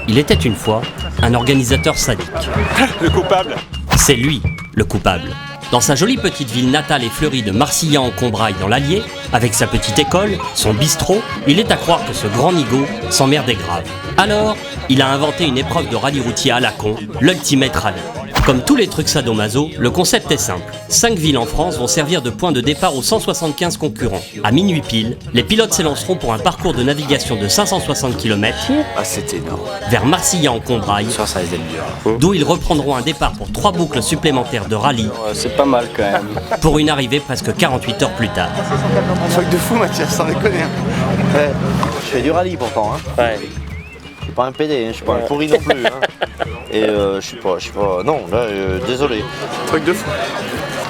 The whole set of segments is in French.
Il était une fois un organisateur sadique. Le coupable. C'est lui, le coupable. Dans sa jolie petite ville natale et fleurie de Marcillan-en-Combrailles dans l'Allier, avec sa petite école, son bistrot, il est à croire que ce grand nigaud s'emmerdait grave. Alors, il a inventé une épreuve de rallye routier à la con, l'Ultimate Rally. Comme tous les trucs sadomaso, le concept est simple. 5 villes en France vont servir de point de départ aux 175 concurrents. À minuit pile, les pilotes s'élanceront pour un parcours de navigation de 560 km Ah, c'est énorme. vers Marcillan-en-Combrailles, Ça les aime bien. d'où ils reprendront un départ pour 3 boucles supplémentaires de rallye C'est pas mal quand même. pour une arrivée presque 48 heures plus tard. Un truc de fou, Mathias, sans déconner. Ouais. Je fais du rallye pourtant, hein. Ouais. Je suis pas un PD, hein. Je suis pas un pourri non plus. Hein. Et je suis pas. Non, là, désolé. Truc de fou.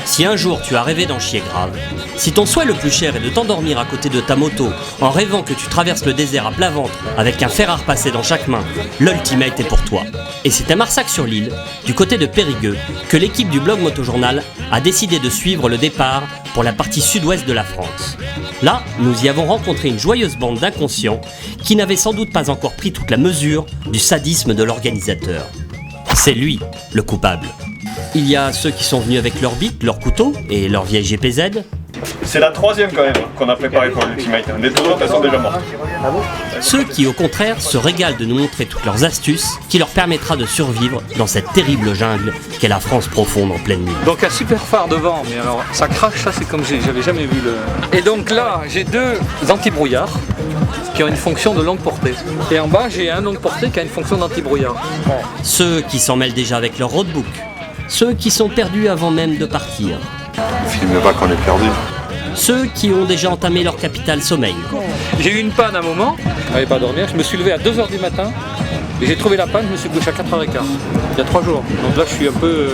Si un jour tu as rêvé d'en chier grave, si ton souhait le plus cher est de t'endormir à côté de ta moto en rêvant que tu traverses le désert à plat ventre avec un fer à repasser dans chaque main, l'Ultimate est pour toi. Et c'est à Marsac-sur-l'Île, du côté de Périgueux, que l'équipe du blog Motojournal a décidé de suivre le départ pour la partie sud-ouest de la France. Là, nous y avons rencontré une joyeuse bande d'inconscients qui n'avaient sans doute pas encore pris toute la mesure du sadisme de l'organisateur. C'est lui, le coupable. Il y a ceux qui sont venus avec leur bite, leur couteau et leur vieille GPZ. C'est la troisième quand même qu'on a préparée pour l'Ultimate. Les deux autres elles sont déjà mortes. Ceux qui au contraire se régalent de nous montrer toutes leurs astuces qui leur permettra de survivre dans cette terrible jungle qu'est la France profonde en pleine nuit. Donc un super phare devant, mais alors ça crache, ça c'est comme j'avais jamais vu le... Et donc là, j'ai deux anti-brouillard qui ont une fonction de longue portée. Et en bas, j'ai un longue portée qui a une fonction d'anti-brouillard. Ceux qui s'en mêlent déjà avec leur roadbook. Ceux qui sont perdus avant même de partir. Filme pas qu'on est perdu. Ceux qui ont déjà entamé leur capital sommeil. J'ai eu une panne à un moment, je n'avais pas dormir, je me suis levé à 2h du matin et j'ai trouvé la panne, je me suis couché à 4h15, il y a 3 jours. Donc là je suis un peu...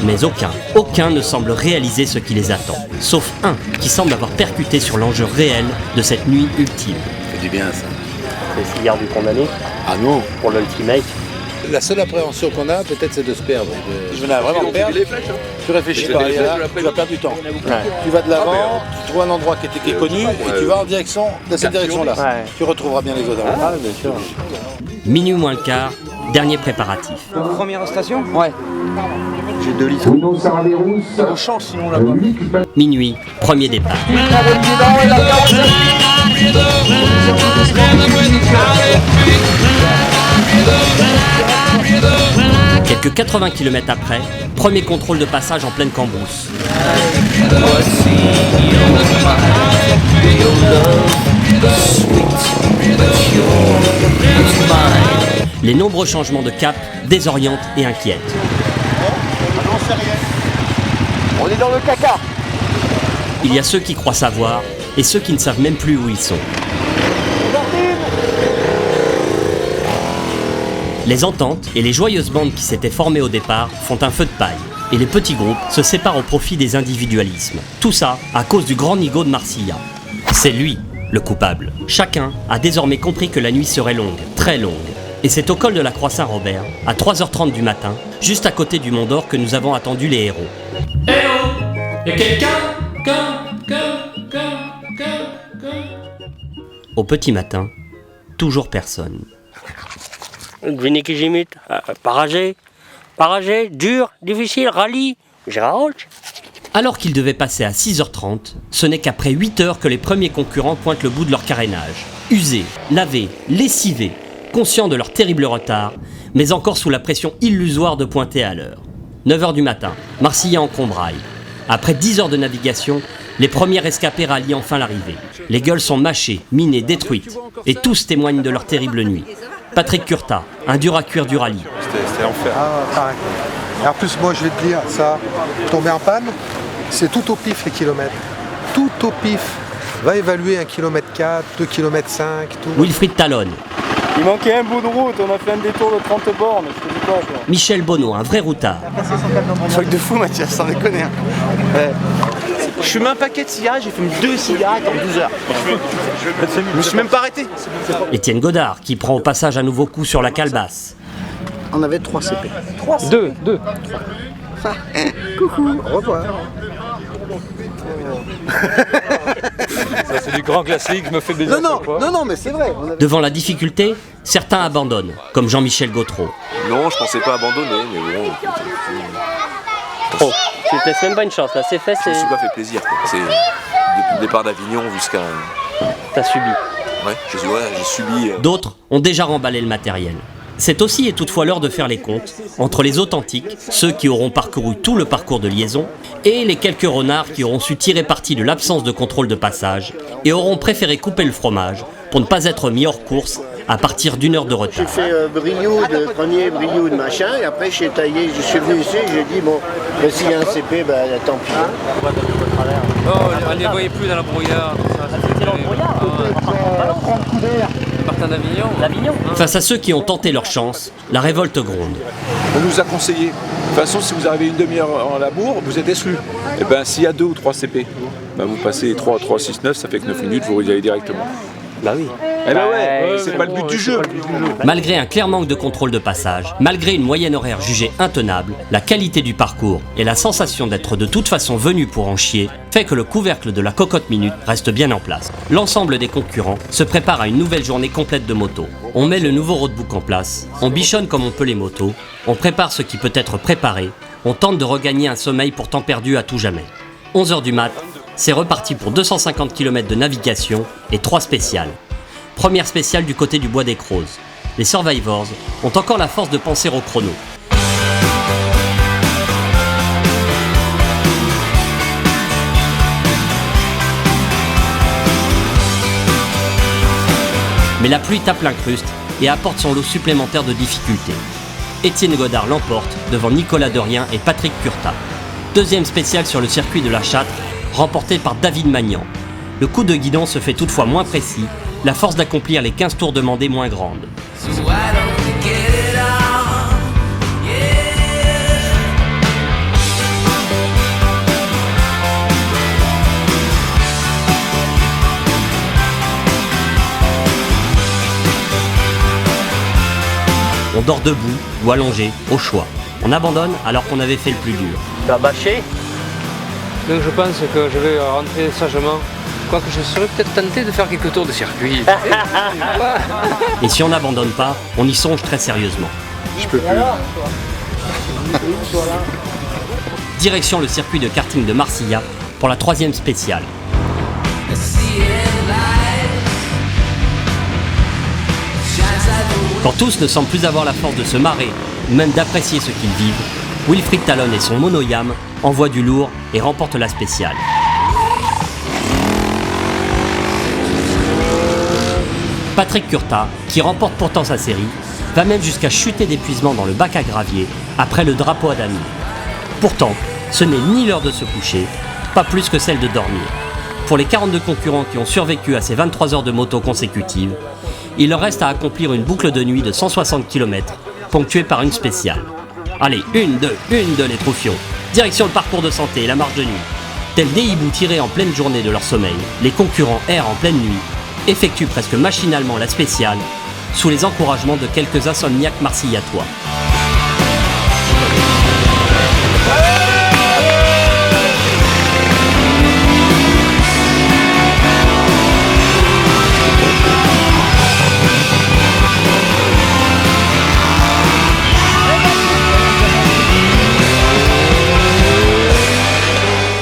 Mais aucun ne semble réaliser ce qui les attend. Sauf un qui semble avoir percuté sur l'enjeu réel de cette nuit ultime. Ça fait du bien ça. Les cigares du condamné Ah non. pour l'Ultimate. La seule appréhension qu'on a, peut-être, c'est de se perdre. Je venais à vraiment perdre. Tu réfléchis pas, et là, tu vas perdre du temps. Tu vas de l'avant, tu trouves un endroit qui est connu, et tu vas en direction de cette direction-là. Ouais. Tu retrouveras bien les autres. Ah, bien sûr. Minuit moins le quart, dernier préparatif. Première station ? Ouais. J'ai 2 litres. On change sinon là-bas. Minuit, premier départ. Quelques 80 km après, premier contrôle de passage en pleine cambrousse. Les nombreux changements de cap désorientent et inquiètent. On est dans le caca. Il y a ceux qui croient savoir et ceux qui ne savent même plus où ils sont. Les ententes et les joyeuses bandes qui s'étaient formées au départ font un feu de paille. Et les petits groupes se séparent au profit des individualismes. Tout ça à cause du grand nigaud de Marcillan. C'est lui, le coupable. Chacun a désormais compris que la nuit serait longue, très longue. Et c'est au col de la Croix-Saint-Robert, à 3h30 du matin, juste à côté du Mont d'Or, que nous avons attendu les héros. Eh oh! Y'a quelqu'un? Au petit matin, toujours personne. Devinez qui j'imite? Paragé, dur, difficile, rallye, Gérard Roche. Alors qu'il devait passer à 6h30, ce n'est qu'après 8 heures que les premiers concurrents pointent le bout de leur carénage. Usés, lavés, lessivés, conscients de leur terrible retard, mais encore sous la pression illusoire de pointer à l'heure. 9h du matin, Marcillan-en-Combrailles. Après 10 heures de navigation, les premiers rescapés rallient enfin l'arrivée. Les gueules sont mâchées, minées, détruites, et tous témoignent de leur terrible nuit. Patrick Curtat, un dur à cuire du rallye. C'était l'enfer. Ah, pareil. Et en plus, moi, je vais te dire, ça, tomber en panne, c'est tout au pif les kilomètres. Tout au pif. Va évaluer 1,4 km, 2,5 km, tout. Wilfried Talonne. Il manquait un bout de route, on a fait un détour de 30 bornes, je te dis pas. Quoi. Michel Bonneau, un vrai routard. Un truc de fou, Mathias, sans déconner. Ouais. Je fume un paquet de cigarettes, j'ai fumé 2 cigarettes en 12 heures. Je me suis même pas arrêté. Étienne Godard, qui prend au passage un nouveau coup sur la calebasse. On avait 3 CP. 2. Coucou, au revoir. c'est du grand classique, je me fais plaisir. Non, mais c'est vrai. Devant la difficulté, certains abandonnent, comme Jean-Michel Gautreau. Non, je pensais pas abandonner, mais bon. Oh, tu te laisses même pas une chance là, c'est fait, Je c'est. me suis pas fait plaisir. Quoi. C'est depuis le départ d'Avignon jusqu'à. T'as subi. Ouais, j'ai subi. D'autres ont déjà remballé le matériel. C'est aussi et toutefois l'heure de faire les comptes entre les authentiques, ceux qui auront parcouru tout le parcours de liaison, et les quelques renards qui auront su tirer parti de l'absence de contrôle de passage et auront préféré couper le fromage pour ne pas être mis hors course à partir d'une heure de retard. J'ai fait premier brio de machin, et après j'ai taillé, je suis venu ici, j'ai dit bon, s'il y a un CP, bah tant pis. Oh, on ne les voyait plus dans la brouillard. C'était dans le brouillard. Prendre coup d'air. Martin d'Avignon. Face à ceux qui ont tenté leur chance, la révolte gronde. On nous a conseillé, de toute façon, si vous arrivez une demi-heure en labour, vous êtes exclu. Et ben s'il y a 2 ou 3 CP, ben, vous passez 3, 6, 9, ça fait que 9 minutes, vous y allez directement. Bah oui. Eh ben ouais, c'est pas le but du jeu. Malgré un clair manque de contrôle de passage, malgré une moyenne horaire jugée intenable, la qualité du parcours et la sensation d'être de toute façon venu pour en chier fait que le couvercle de la cocotte minute reste bien en place. L'ensemble des concurrents se prépare à une nouvelle journée complète de moto. On met le nouveau roadbook en place, on bichonne comme on peut les motos, on prépare ce qui peut être préparé, on tente de regagner un sommeil pourtant perdu à tout jamais. 11h du mat, c'est reparti pour 250 km de navigation et 3 spéciales. Première spéciale du côté du bois des Crozes. Les Survivors ont encore la force de penser au chrono. Mais la pluie tape l'incruste et apporte son lot supplémentaire de difficultés. Étienne Godard l'emporte devant Nicolas Derrien et Patrick Curtat. Deuxième spéciale sur le circuit de la Châtre, remporté par David Magnan. Le coup de guidon se fait toutefois moins précis, la force d'accomplir les 15 tours demandés moins grande. On dort debout ou allongé, au choix. On abandonne alors qu'on avait fait le plus dur. Tu as bâché. Donc je pense que je vais rentrer sagement. Quoique je serais peut-être tenté de faire quelques tours de circuit. Et si on n'abandonne pas, on y songe très sérieusement. Je peux plus. Direction le circuit de karting de Marcilla pour la 3e spéciale. Quand tous ne semblent plus avoir la force de se marrer ou même d'apprécier ce qu'ils vivent, Wilfried Talon et son monoyam envoient du lourd et remportent la spéciale. Patrick Curtat, qui remporte pourtant sa série, va même jusqu'à chuter d'épuisement dans le bac à gravier après le drapeau à damier. Pourtant, ce n'est ni l'heure de se coucher, pas plus que celle de dormir. Pour les 42 concurrents qui ont survécu à ces 23 heures de moto consécutives, il leur reste à accomplir une boucle de nuit de 160 km, ponctuée par une spéciale. Allez, une, deux, les troufions. Direction le parcours de santé et la marche de nuit. Tels des hiboux tirés en pleine journée de leur sommeil, les concurrents errent en pleine nuit, effectuent presque machinalement la spéciale, sous les encouragements de quelques insomniaques marcillatois.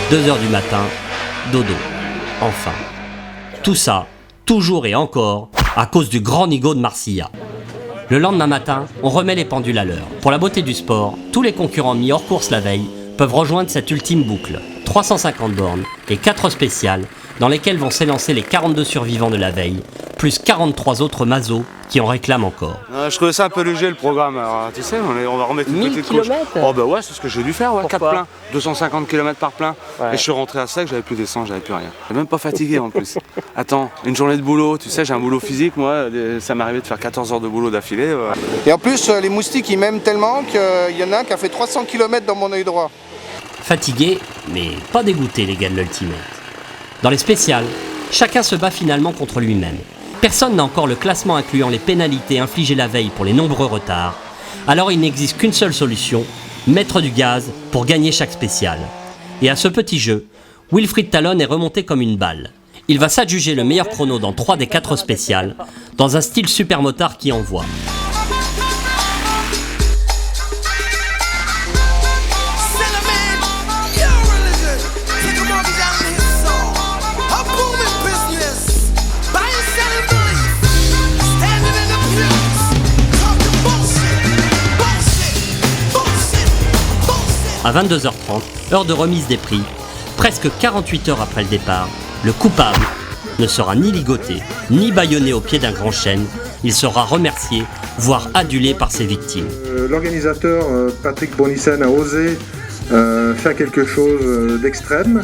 « 2h du matin, dodo. Enfin. Tout ça, toujours et encore, à cause du grand nigo de Marcilla. Le lendemain matin, on remet les pendules à l'heure. Pour la beauté du sport, tous les concurrents mis hors course la veille peuvent rejoindre cette ultime boucle. 350 bornes et 4 spéciales dans lesquelles vont s'élancer les 42 survivants de la veille, plus 43 autres mazos qui en réclament encore. Je trouvais ça un peu léger le programme. Alors, tu sais, on va remettre une petite couche. Oh bah ouais, c'est ce que j'ai dû faire, ouais, 4 pleins. 250 km par plein. Ouais. Et je suis rentré à sec, j'avais plus d'essence, j'avais plus rien. J'étais même pas fatigué en plus. Attends, une journée de boulot, tu sais, j'ai un boulot physique, moi, ça m'est arrivé de faire 14 heures de boulot d'affilée. Ouais. Et en plus, les moustiques, ils m'aiment tellement qu'il y en a un qui a fait 300 km dans mon œil droit. Fatigués, mais pas dégoûtés les gars de l'Ultimate. Dans les spéciales, chacun se bat finalement contre lui-même. Personne n'a encore le classement incluant les pénalités infligées la veille pour les nombreux retards, alors il n'existe qu'une seule solution, mettre du gaz pour gagner chaque spéciale. Et à ce petit jeu, Wilfried Talon est remonté comme une balle. Il va s'adjuger le meilleur chrono dans 3 des 4 spéciales, dans un style supermotard qui envoie. À 22h30, heure de remise des prix, presque 48 heures après le départ, le coupable ne sera ni ligoté, ni bâillonné au pied d'un grand chêne. Il sera remercié, voire adulé par ses victimes. L'organisateur Patrick Bournissen a osé faire quelque chose d'extrême.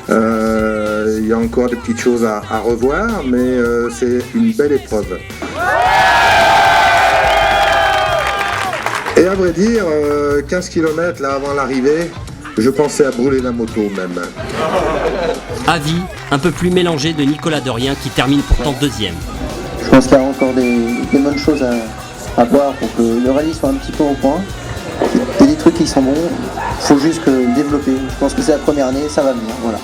Il y a encore des petites choses à revoir, mais c'est une belle épreuve. Et à vrai dire, 15 km là avant l'arrivée, je pensais à brûler la moto même. Avis un peu plus mélangé de Nicolas Dorien qui termine pourtant deuxième. Je pense qu'il y a encore des bonnes choses à voir pour que le rallye soit un petit peu au point. Il y a des trucs qui sont bons, il faut juste que développer. Je pense que c'est la première année, ça va venir, voilà.